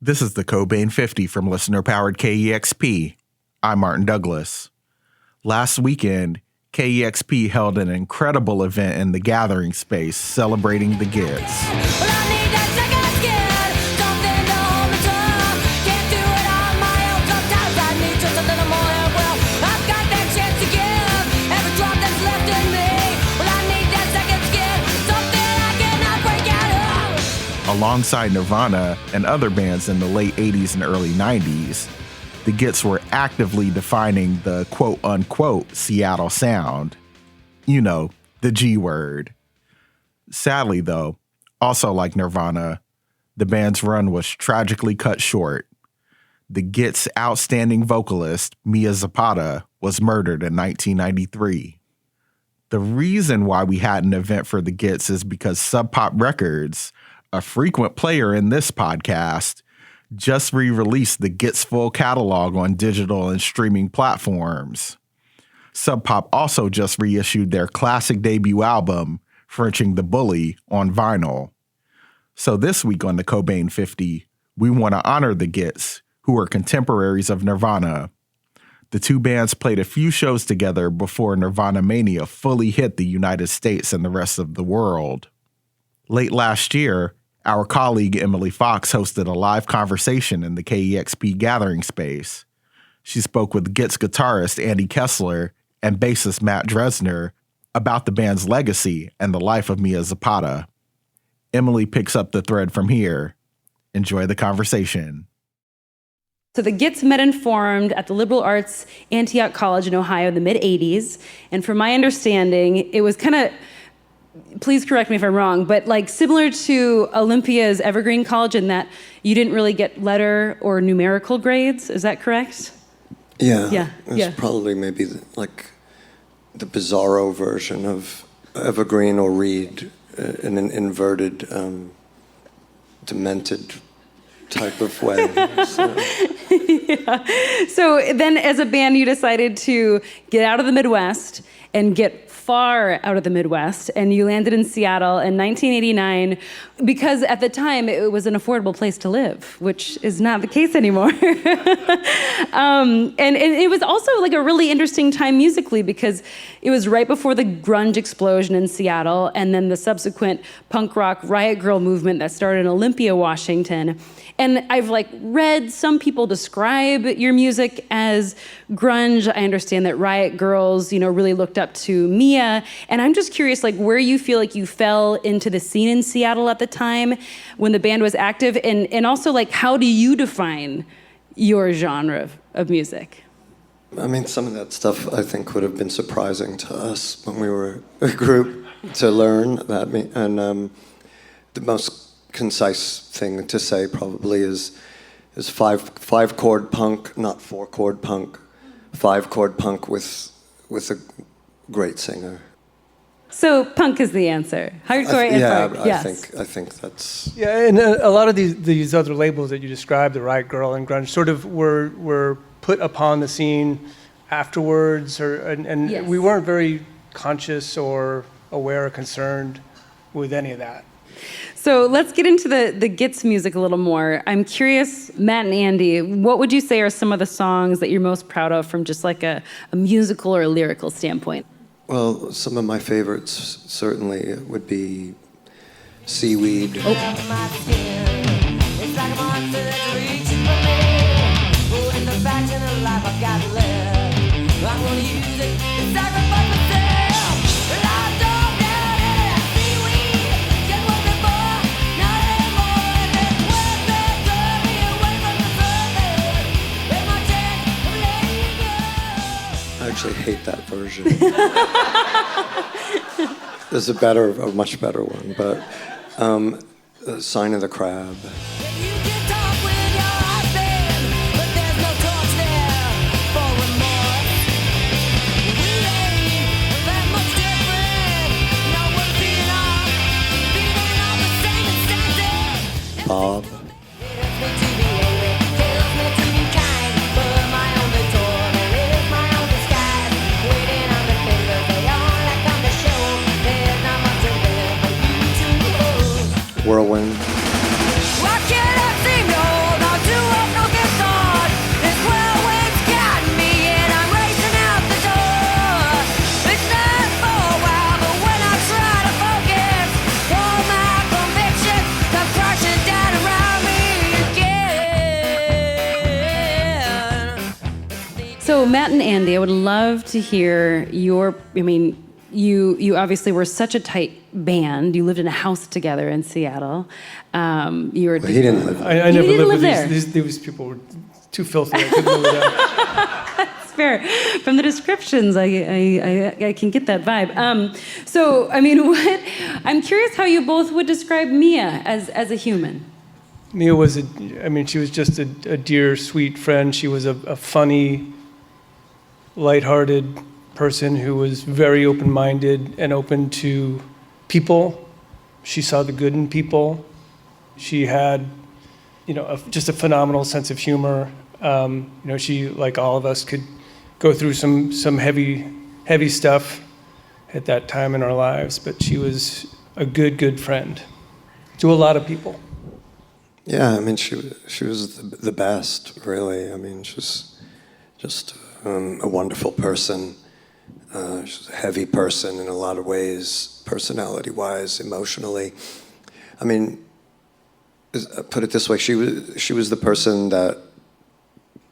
This is the Cobain 50 from listener-powered KEXP. I'm Martin Douglas. Last weekend, KEXP held an incredible event in the Gathering space celebrating the Gits. Alongside Nirvana and other bands in the late 80s and early 90s, the Gits were actively defining the quote-unquote Seattle sound. You know, the G word. Sadly, though, also like Nirvana, the band's run was tragically cut short. The Gits' outstanding vocalist, Mia Zapata, was murdered in 1993. The reason why we had an event for the Gits is because Sub Pop Records, a frequent player in this podcast, just re-released the Gits full catalog on digital and streaming platforms. Sub Pop also just reissued their classic debut album, Frenching the Bully, on vinyl. So this week on the Cobain 50, we want to honor the Gits, who are contemporaries of Nirvana. The two bands played a few shows together before Nirvana Mania fully hit the United States and the rest of the world. Late last year, our colleague Emily Fox hosted a live conversation in the KEXP Gathering space. She spoke with Gits guitarist Andy Kessler and bassist Matt Dresner about the band's legacy and the life of Mia Zapata. Emily picks up the thread from here. Enjoy the conversation. So the Gits met and formed at the Liberal Arts Antioch College in Ohio in the mid-'80s. And from my understanding, it was kind of, please correct me if I'm wrong, but like similar to Olympia's Evergreen College in that you didn't really get letter or numerical grades. Is that correct? Yeah. It's probably maybe like the bizarro version of Evergreen or Reed in an inverted, demented type of way. So. Yeah. So then as a band, you decided to get out of the Midwest and get far out of the Midwest, and you landed in Seattle in 1989 because at the time it was an affordable place to live, which is not the case anymore. And it was also like a really interesting time musically because it was right before the grunge explosion in Seattle and then the subsequent punk rock Riot Grrrl movement that started in Olympia, Washington. And I've read some people describe your music as grunge. I understand that Riot Grrrls, really looked up to Mia. And I'm just curious, where you feel like you fell into the scene in Seattle at the time when the band was active, and also how do you define your genre of music? I mean, some of that stuff I think would have been surprising to us when we were a group to learn that. And the most concise thing to say probably is five chord punk, not 4-chord punk. 5-chord punk with a great singer. So punk is the answer. Hardcore and punk. Yes. I think that's. Yeah, and a lot of these other labels that you described, the Riot Grrrl and grunge, sort of were put upon the scene afterwards, and yes. We weren't very conscious or aware or concerned with any of that. So let's get into the Gits music a little more. I'm curious, Matt and Andy, what would you say are some of the songs that you're most proud of from just a musical or a lyrical standpoint? Well, some of my favorites certainly would be Seaweed. I actually hate that version. There's a much better one, but Sign of the Crab. Bob. Whirlwind. Why can't So Matt and Andy, I would love to hear your, you obviously were such a tight band. You lived in a house together in Seattle. You were. Well, he didn't live there. I never didn't lived live with these people were too filthy. I couldn't live with them. It's fair. From the descriptions, I can get that vibe. I'm curious how you both would describe Mia as a human. Mia was she was just a dear, sweet friend. She was a funny, lighthearted person who was very open-minded and open to people. She saw the good in people. She had, just a phenomenal sense of humor. She, like all of us, could go through some heavy stuff at that time in our lives, but she was a good friend to a lot of people. Yeah, she was the best, really. She was just a wonderful person. She was a heavy person in a lot of ways, personality-wise, emotionally. Put it this way, she was the person that,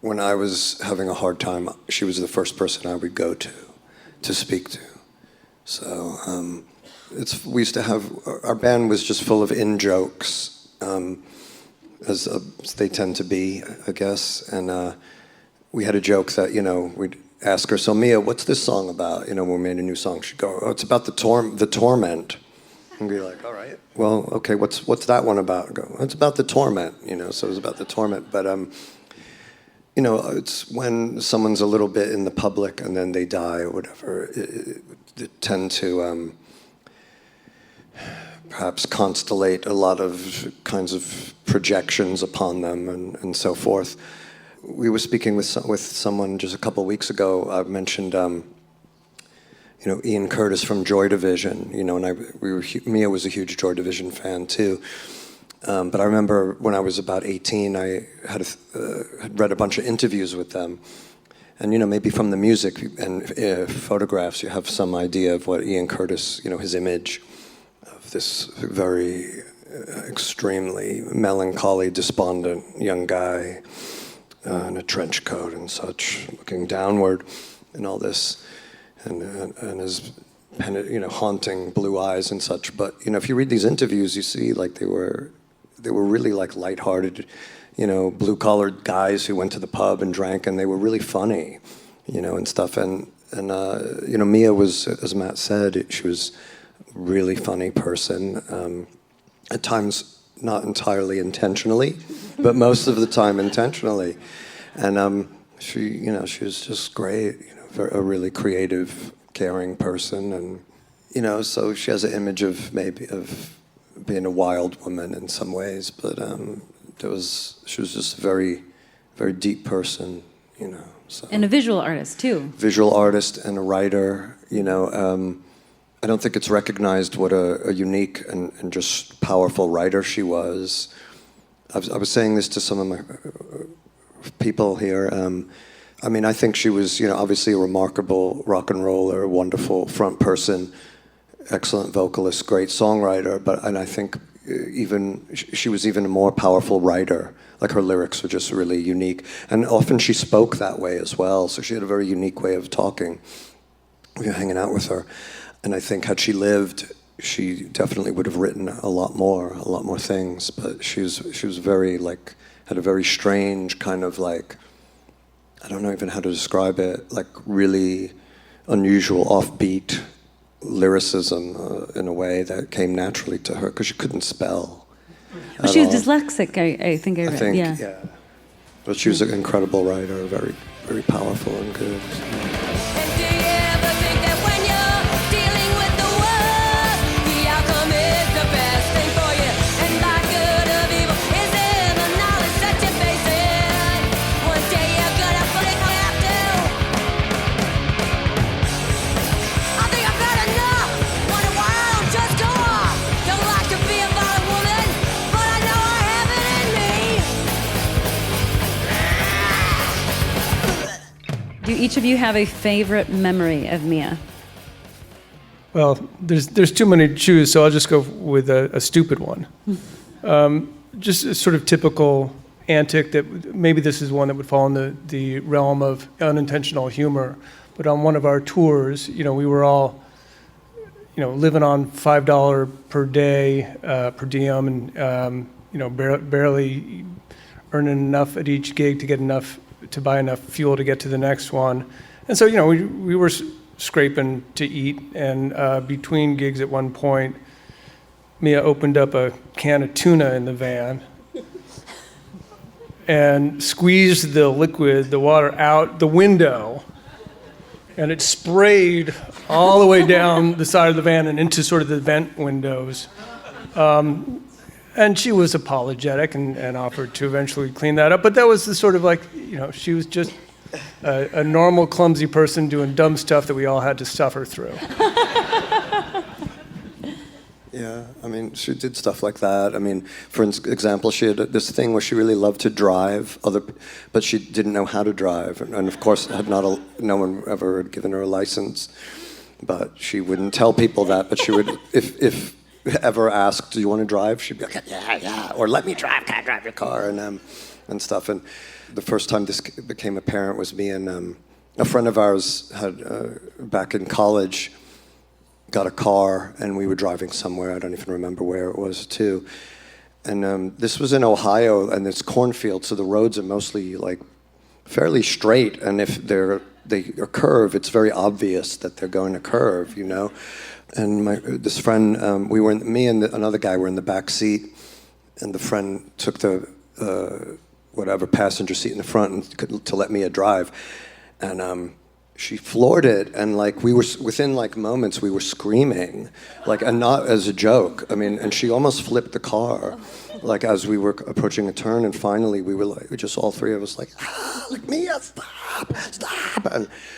when I was having a hard time, she was the first person I would go to speak to. So we used to have, our band was just full of in-jokes, as they tend to be, I guess. And we had a joke that, we'd ask her, so Mia, what's this song about? When we made a new song, she'd go, oh, it's about the torment. And be like, all right, well, okay, what's that one about? I go, it's about the torment, so it was about the torment. But, it's when someone's a little bit in the public and then they die or whatever, they tend to perhaps constellate a lot of kinds of projections upon them and so forth. We were speaking with someone just a couple of weeks ago. I mentioned, Ian Curtis from Joy Division. And Mia was a huge Joy Division fan too. But I remember when I was about 18, I had read a bunch of interviews with them. And, maybe from the music and photographs, you have some idea of what Ian Curtis, his image of this very extremely melancholy, despondent young guy in a trench coat and such, looking downward and all this, and his haunting blue eyes and such. But, if you read these interviews, you see like they were really like lighthearted, blue-collared guys who went to the pub and drank, and they were really funny, and stuff. And Mia was, as Matt said, she was a really funny person. At times, not entirely intentionally, but most of the time intentionally. And she was just great, a really creative, caring person. And, so she has an image of being a wild woman in some ways, but she was just a very, very deep person, So. And a visual artist too. Visual artist and a writer, I don't think it's recognized what a unique and just powerful writer she was. I was saying this to some of my people here. I think she was, obviously a remarkable rock and roller, wonderful front person, excellent vocalist, great songwriter, and I think she was even a more powerful writer. Like her lyrics were just really unique. And often she spoke that way as well, so she had a very unique way of talking. We were hanging out with her. And I think had she lived, she definitely would have written a lot more things. But she was very had a very strange kind of I don't know even how to describe it, really unusual, offbeat lyricism in a way that came naturally to her because she couldn't spell. Well, she was dyslexic, I think I read. Yeah. But she was an incredible writer, very, very powerful and good. Do each of you have a favorite memory of Mia? Well, there's too many to choose, so I'll just go with a stupid one. Just a sort of typical antic that maybe this is one that would fall in the realm of unintentional humor. But on one of our tours, we were all, living on $5 per day per diem, and barely earning enough at each gig to get enough to buy enough fuel to get to the next one. And so, we were scraping to eat, and between gigs at one point, Mia opened up a can of tuna in the van and squeezed the water out the window, and it sprayed all the way down the side of the van and into sort of the vent windows. And she was apologetic and offered to eventually clean that up. But that was the sort of she was just a normal, clumsy person doing dumb stuff that we all had to suffer through. Yeah, she did stuff like that. For example, she had this thing where she really loved to drive, but she didn't know how to drive, and of course, no one ever had given her a license. But she wouldn't tell people that. But she would, if ever asked, "Do you want to drive?" She'd be like, "Yeah," or "Let me drive. Can I drive your car?" and stuff. And the first time this became apparent was me and a friend of ours had back in college. Got a car, and we were driving somewhere. I don't even remember where it was, too. And this was in Ohio, and it's cornfield, so the roads are mostly fairly straight. And if they curve, it's very obvious that they're going to curve, And this friend, me and another guy were in the back seat, and the friend took the passenger seat in the front to let Mia drive, and she floored it, and we were within moments we were screaming, and not as a joke. And she almost flipped the car, as we were approaching a turn, and finally we were just all three of us Mia, stop,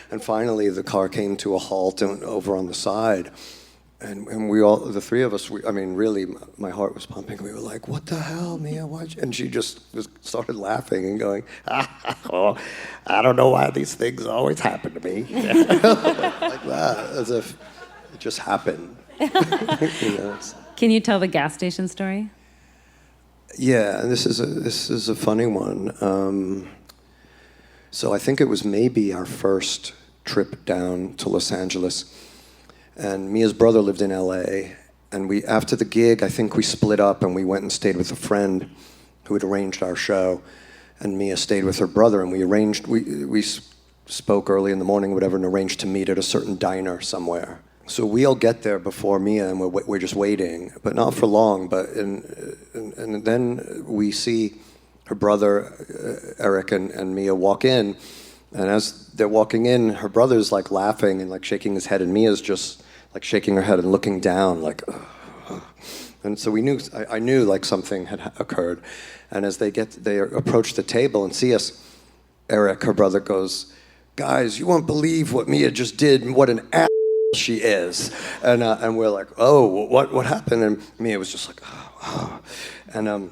and finally the car came to a halt and over on the side. And we all, the three of us, really, my heart was pumping. We were like, "What the hell, Mia? What?" And she just started laughing and going, "Oh, I don't know why these things always happen to me." Like that, as if it just happened. Can you tell the gas station story? Yeah, and this is a funny one. So I think it was maybe our first trip down to Los Angeles. And Mia's brother lived in LA, and after the gig, I think we split up and we went and stayed with a friend who had arranged our show, and Mia stayed with her brother, and we spoke early in the morning, whatever, and arranged to meet at a certain diner somewhere. So we all get there before Mia, and we're just waiting, but not for long. And then we see her brother Eric and Mia walk in. And as they're walking in, her brother's laughing and shaking his head, and Mia's just shaking her head and looking down ugh. And so I knew something had occurred. And as they approach the table and see us, Eric, her brother, goes, "Guys, you won't believe what Mia just did and what an ass she is." And we're like, "Oh, what happened?" And Mia was just oh. And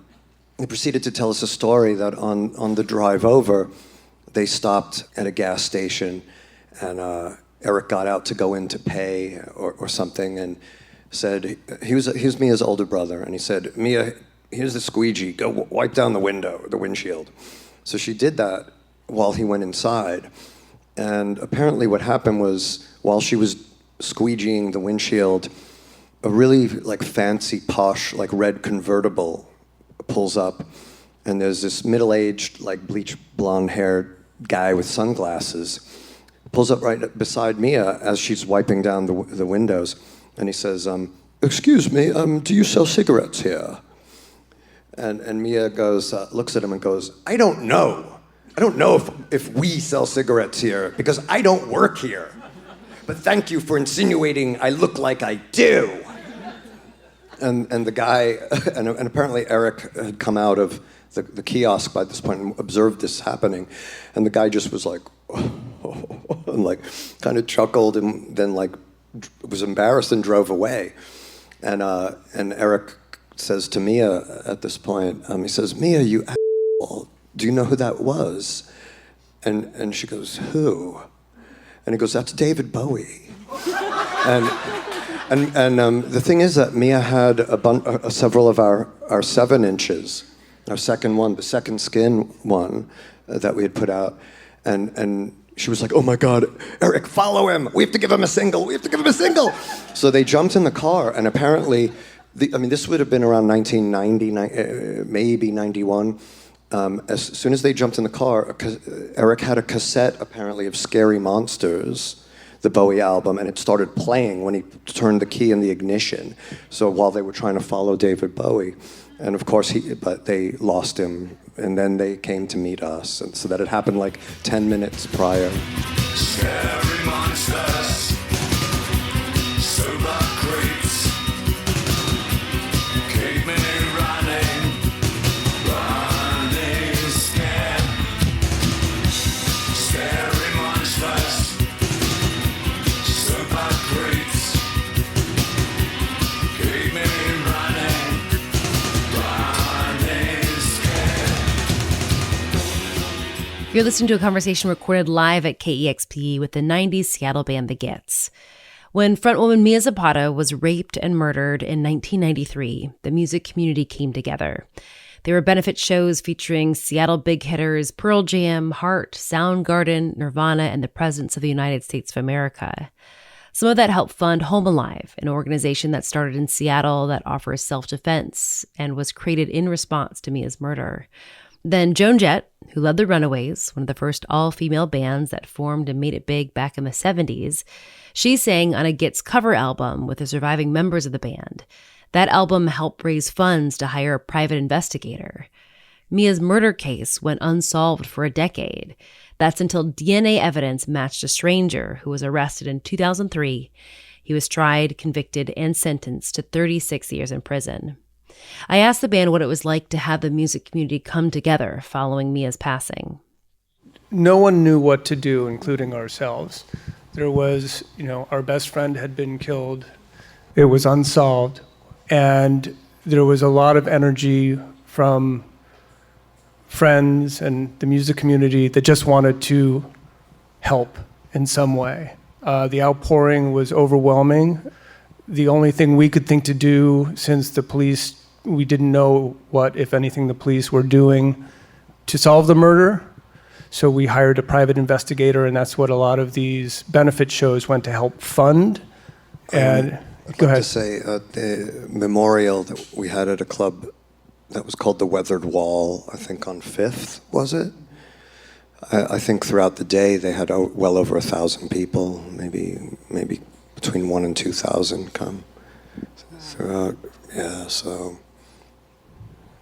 he proceeded to tell us a story that on the drive over, they stopped at a gas station, and Eric got out to go in to pay or something, and said, he was Mia's older brother, and he said, "Mia, here's the squeegee, go wipe down the windshield." So she did that while he went inside, and apparently what happened was, while she was squeegeeing the windshield, a really fancy, posh, red convertible pulls up, and there's this middle-aged, bleach blonde-haired guy with sunglasses pulls up right beside Mia as she's wiping down the windows, and he says, "Excuse me, do you sell cigarettes here?" And Mia goes, looks at him and goes, I don't know if we sell cigarettes here, because I don't work here. But thank you for insinuating I look like I do." And the guy, and apparently Eric had come out of the kiosk by this point and observed this happening, and the guy just was and kind of chuckled, and then was embarrassed and drove away. And Eric says to Mia at this point, he says, "Mia, you asshole, do you know who that was?" And she goes, "Who?" And he goes, "That's David Bowie." And the thing is that Mia had several of our 7 inches, our second one, the Second Skin one that we had put out, and she was like, "Oh my God, Eric, follow him! We have to give him a single! We have to give him a single!" So they jumped in the car, and apparently, this would have been around 1990, maybe 91. As soon as they jumped in the car, Eric had a cassette apparently of Scary Monsters, the Bowie album, and it started playing when he turned the key in the ignition. So while they were trying to follow David Bowie, and of course but they lost him, and then they came to meet us, and so that had happened like 10 minutes prior. Scary monsters, sober creeps, keep me running scared. Scary monsters, sober creeps, keep me running scared. You're listening to a conversation recorded live at KEXP with the 90s Seattle band The Gits. When frontwoman Mia Zapata was raped and murdered in 1993, the music community came together. There were benefit shows featuring Seattle big hitters Pearl Jam, Heart, Soundgarden, Nirvana, and the Presidents of the United States of America. Some of that helped fund Home Alive, an organization that started in Seattle that offers self-defense and was created in response to Mia's murder. Then Joan Jett, who led the Runaways, one of the first all-female bands that formed and made it big back in the 70s, she sang on a Gits cover album with the surviving members of the band. That album helped raise funds to hire a private investigator. Mia's murder case went unsolved for a decade. That's until DNA evidence matched a stranger who was arrested in 2003. He was tried, convicted, and sentenced to 36 years in prison. I asked the band what it was like to have the music community come together following Mia's passing. No one knew what to do, including ourselves. There was, our best friend had been killed. It was unsolved. And there was a lot of energy from friends and the music community that just wanted to help in some way. The outpouring was overwhelming. The only thing we could think to do, since the police, we didn't know what, if anything, the police were doing to solve the murder. So we hired a private investigator, and that's what a lot of these benefit shows went to help fund. And I'd like to say the memorial that we had at a club that was called the Weathered Wall, I think on 5th, was it? I think throughout the day they had well over 1,000 people, maybe between 1,000 and 2,000 come throughout. Yeah, so.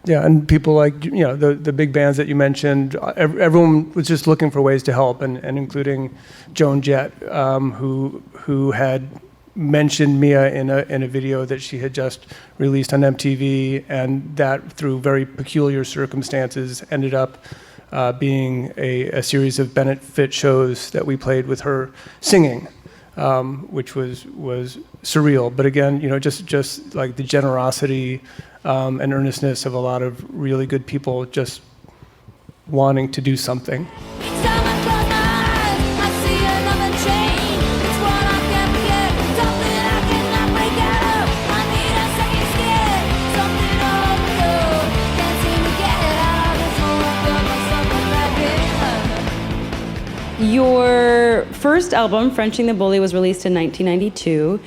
Yeah, and people like, the big bands that you mentioned, everyone was just looking for ways to help, and including Joan Jett, who had mentioned Mia in a video that she had just released on MTV, and that through very peculiar circumstances ended up being a series of benefit shows that we played with her singing, which was surreal. But again, just like the generosity and earnestness of a lot of really good people just wanting to do something. Your first album, Frenching the Bully, was released in 1992.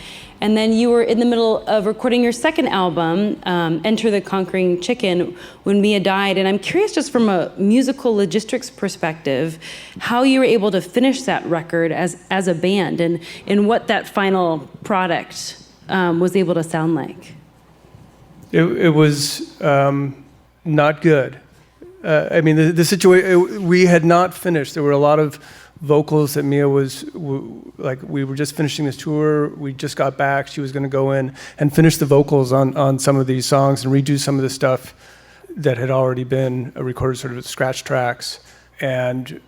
And then you were in the middle of recording your second album, Enter the Conquering Chicken, when Mia died. And I'm curious, just from a musical logistics perspective, how you were able to finish that record as a band, and what that final product was able to sound like. It was not good. The situation, we had not finished. There were a lot of vocals that Mia we were just finishing this tour. We just got back. She was going to go in and finish the vocals on some of these songs and redo some of the stuff that had already been recorded, sort of scratch tracks. And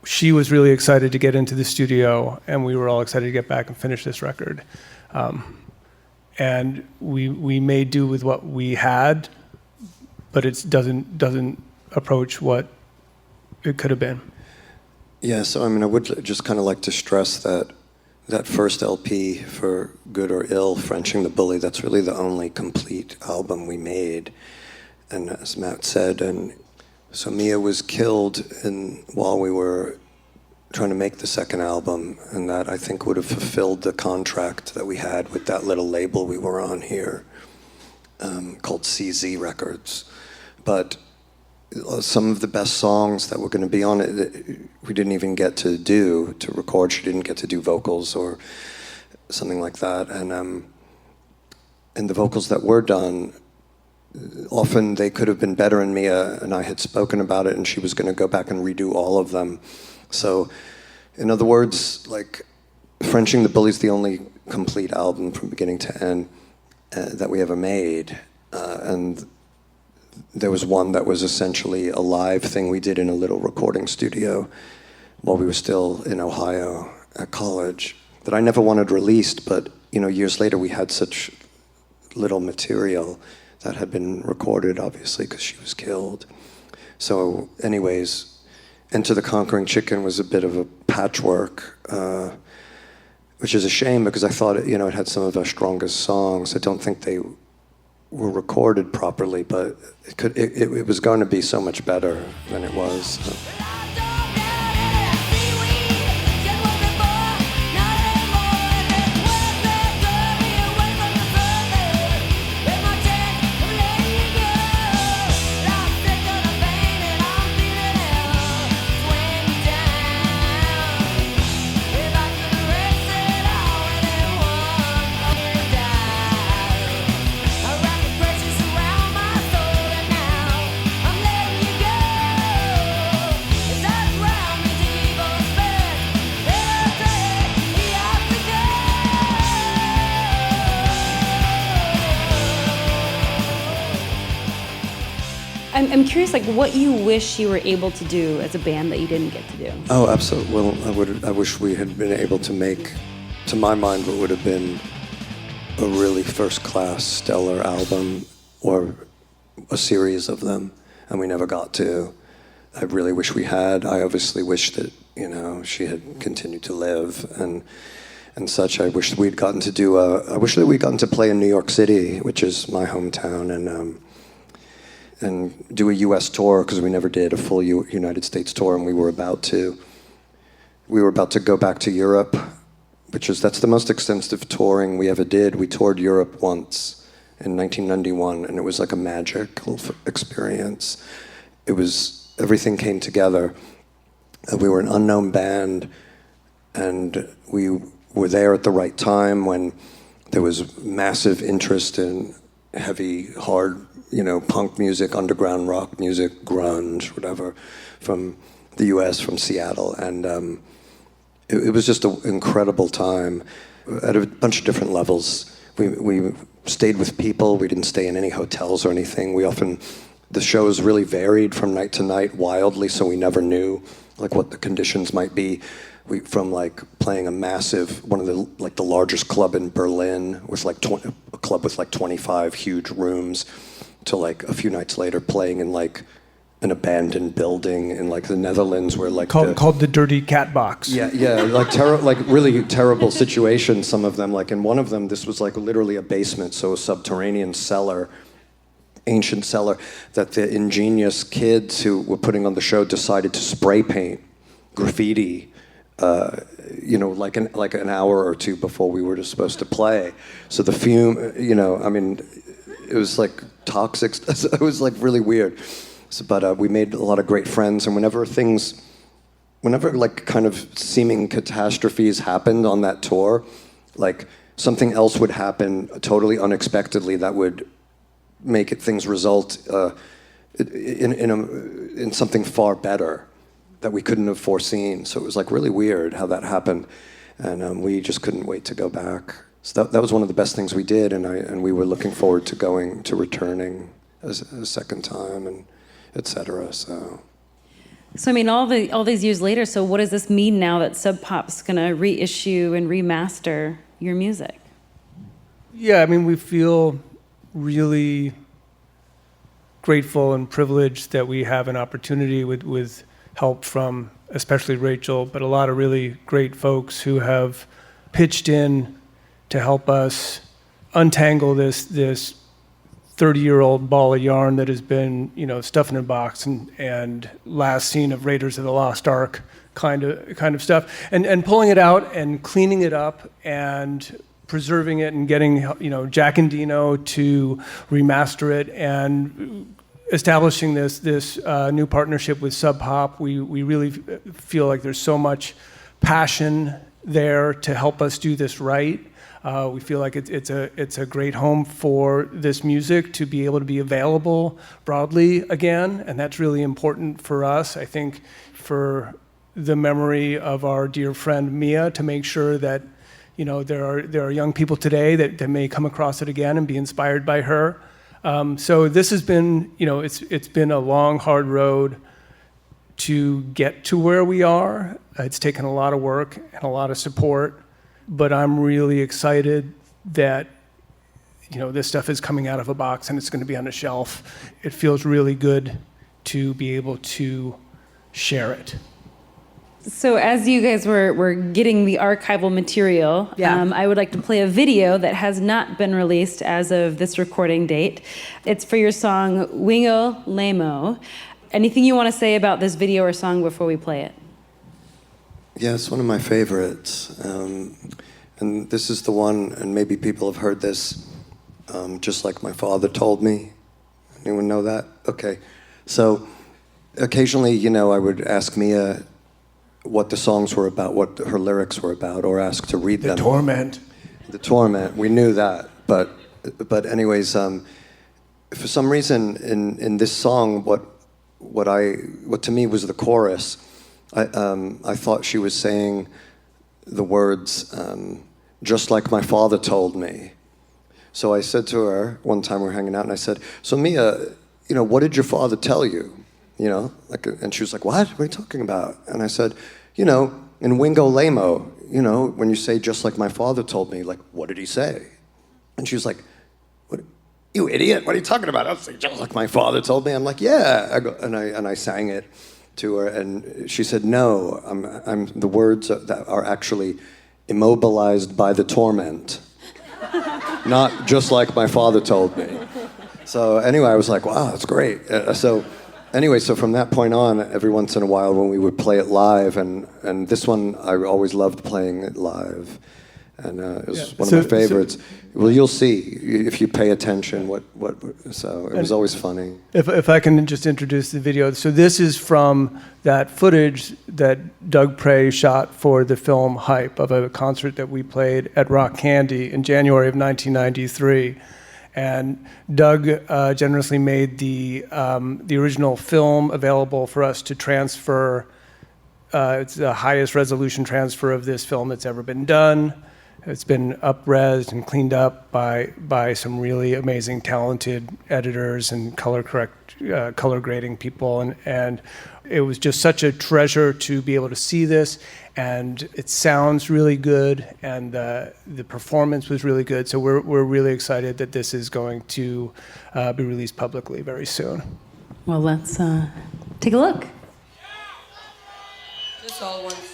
she was really excited to get into the studio, and we were all excited to get back and finish this record. And we made do with what we had, but it doesn't approach what it could have been. Yeah, so I would just kind of like to stress that first LP, For Good or Ill, Frenching the Bully, that's really the only complete album we made. and as Matt said, and so Mia was killed while we were trying to make the second album, and that I think would have fulfilled the contract that we had with that little label we were on here, called CZ Records. But some of the best songs that were going to be on it, we didn't even get to record. She didn't get to do vocals or something like that. And the vocals that were done, often they could have been better, and Mia and I had spoken about it, and she was going to go back and redo all of them. So, in other words, like, Frenching the Bully's the only complete album from beginning to end that we ever made. And there was one that was essentially a live thing we did in a little recording studio while we were still in Ohio at college that I never wanted released, but, years later we had such little material that had been recorded, obviously, because she was killed. So, anyways, Enter the Conquering Chicken was a bit of a patchwork, which is a shame because I thought it had some of our strongest songs. I don't think they were recorded properly, but it was going to be so much better than it was. I'm curious, like, what you wish you were able to do as a band that you didn't get to do. Oh, absolutely. Well, I wish we had been able to make, to my mind, what would have been a really first-class, stellar album or a series of them, and we never got to. I really wish we had. I obviously wish that, she had continued to live and such. I wish we'd gotten to do I wish that we'd gotten to play in New York City, which is my hometown, and do a U.S. tour, because we never did a full United States tour, and we were about to go back to Europe, that's the most extensive touring we ever did. We toured Europe once in 1991, and it was like a magical experience. Everything came together. We were an unknown band, and we were there at the right time when there was massive interest in heavy, hard, punk music, underground rock music, grunge, whatever, from the US, from Seattle. And it was just an incredible time at a bunch of different levels. We stayed with people. We didn't stay in any hotels or anything. The shows really varied from night to night wildly, so we never knew like what the conditions might be. From like playing a massive, one of the largest club in Berlin with like a club with like 25 huge rooms, to like a few nights later playing in like an abandoned building in like the Netherlands where like called the Dirty Cat Box. Yeah, like really terrible situations. Some of them, like in one of them, this was like literally a basement, so a subterranean cellar, ancient cellar, that the ingenious kids who were putting on the show decided to spray paint graffiti. Like an hour or two before we were just supposed to play. So the fume, it was like toxic. It was like really weird. So, but we made a lot of great friends, and whenever like kind of seeming catastrophes happened on that tour, like something else would happen totally unexpectedly that would make things result in something far better that we couldn't have foreseen. So it was like really weird how that happened, and we just couldn't wait to go back. So that was one of the best things we did, and we were looking forward to returning a second time, and etc. So I mean, all these years later, so what does this mean now that Sub Pop's gonna reissue and remaster your music? Yeah, I mean, we feel really grateful and privileged that we have an opportunity with help from especially Rachel, but a lot of really great folks who have pitched in to help us untangle this 30-year-old ball of yarn that has been, stuffed in a box and last seen of Raiders of the Lost Ark kind of stuff, and pulling it out and cleaning it up and preserving it and getting, Jack and Dino to remaster it and establishing this new partnership with Sub Pop. We really feel like there's so much passion there to help us do this right. We feel like it's a great home for this music to be able to be available broadly again, and that's really important for us. I think for the memory of our dear friend Mia, to make sure that there are young people today that may come across it again and be inspired by her. So this has been, it's been a long, hard road to get to where we are. It's taken a lot of work and a lot of support, but I'm really excited that, this stuff is coming out of a box and it's going to be on a shelf. It feels really good to be able to share it. So as you guys were getting the archival material, I would like to play a video that has not been released as of this recording date. It's for your song, Wingo Lamo. Anything you want to say about this video or song before we play it? Yeah, it's one of my favorites. And this is the one, and maybe people have heard this, Just Like My Father Told Me. Anyone know that? Okay. So occasionally, I would ask Mia what the songs were about, what her lyrics were about, or ask to read them. The torment. We knew that, but anyways, for some reason in this song, what to me was the chorus, I thought she was saying the words, just like my father told me. So I said to her one time we were hanging out, and I said, "So Mia, what did your father tell you?" And she was like, "What? What are you talking about?" And I said, in Wingo Lamo, when you say just like my father told me, like, what did he say? And she was like, "What? You idiot, what are you talking about?" I was like, "Just like my father told me." I'm like, "Yeah." And I sang it to her, and she said, "No, I'm the words that are actually immobilized by the torment. Not just like my father told me." So anyway, I was like, "Wow, that's great." So from that point on, every once in a while when we would play it live, and this one, I always loved playing it live. And it was one of my favorites. Well, you'll see if you pay attention. So it was always funny. If I can just introduce the video. So this is from that footage that Doug Prey shot for the film Hype, of a concert that we played at Rock Candy in January of 1993. And Doug generously made the original film available for us to transfer. It's the highest resolution transfer of this film that's ever been done. It's been up-resed and cleaned up by some really amazing, talented editors and color grading people, and it was just such a treasure to be able to see this. And it sounds really good, and the performance was really good. So we're really excited that this is going to be released publicly very soon. Well, let's take a look. Just all once.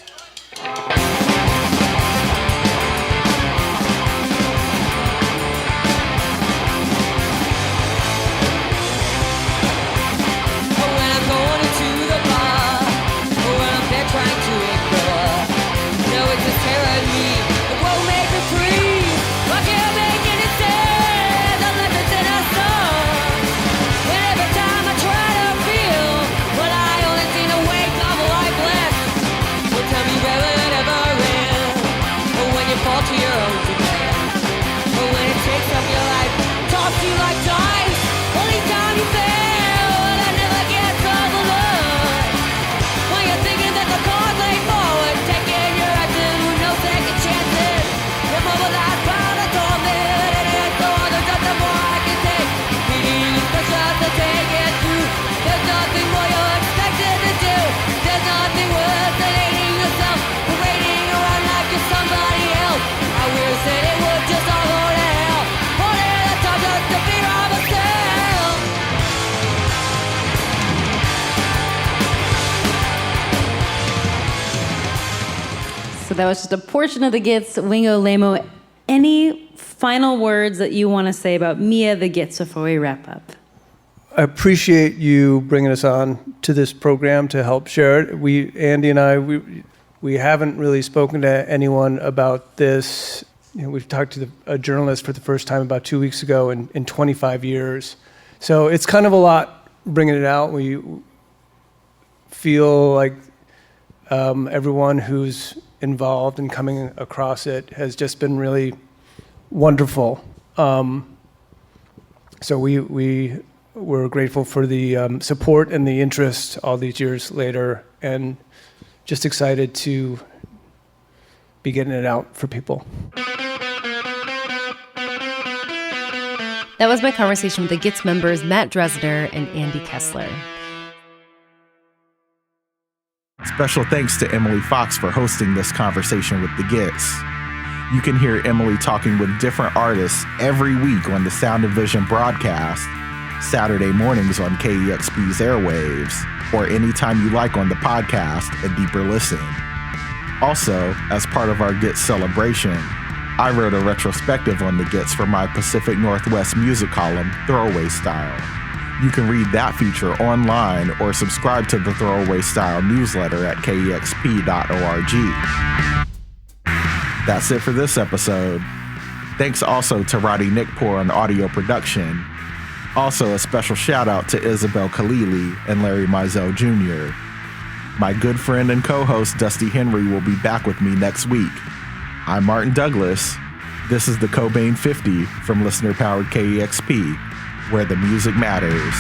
So that was just a portion of the Gits, Wingo Lamo. Any final words that you want to say about Mia the Gits before we wrap up? I appreciate you bringing us on to this program to help share it. Andy and I, we haven't really spoken to anyone about this. We've talked to a journalist for the first time about 2 weeks ago in 25 years. So it's kind of a lot bringing it out. We feel like everyone who's involved in coming across it has just been really wonderful. So we're grateful for the support and the interest all these years later, and just excited to be getting it out for people. That was my conversation with the Gits members Matt Dresner and Andy Kessler. Special thanks to Emily Fox for hosting this conversation with the Gits. You can hear Emily talking with different artists every week on the Sound and Vision broadcast, Saturday mornings on KEXP's airwaves, or anytime you like on the podcast, A Deeper Listen. Also, as part of our Gits celebration, I wrote a retrospective on the Gits for my Pacific Northwest music column, Throwaway Style. You can read that feature online or subscribe to the Throwaway Style newsletter at kexp.org. That's it for this episode. Thanks also to Roddy Nickpour on audio production. Also a special shout out to Isabel Khalili and Larry Mizell Jr. My good friend and co-host Dusty Henry will be back with me next week. I'm Martin Douglas. This is the Cobain 50 from listener-powered KEXP, where the music matters.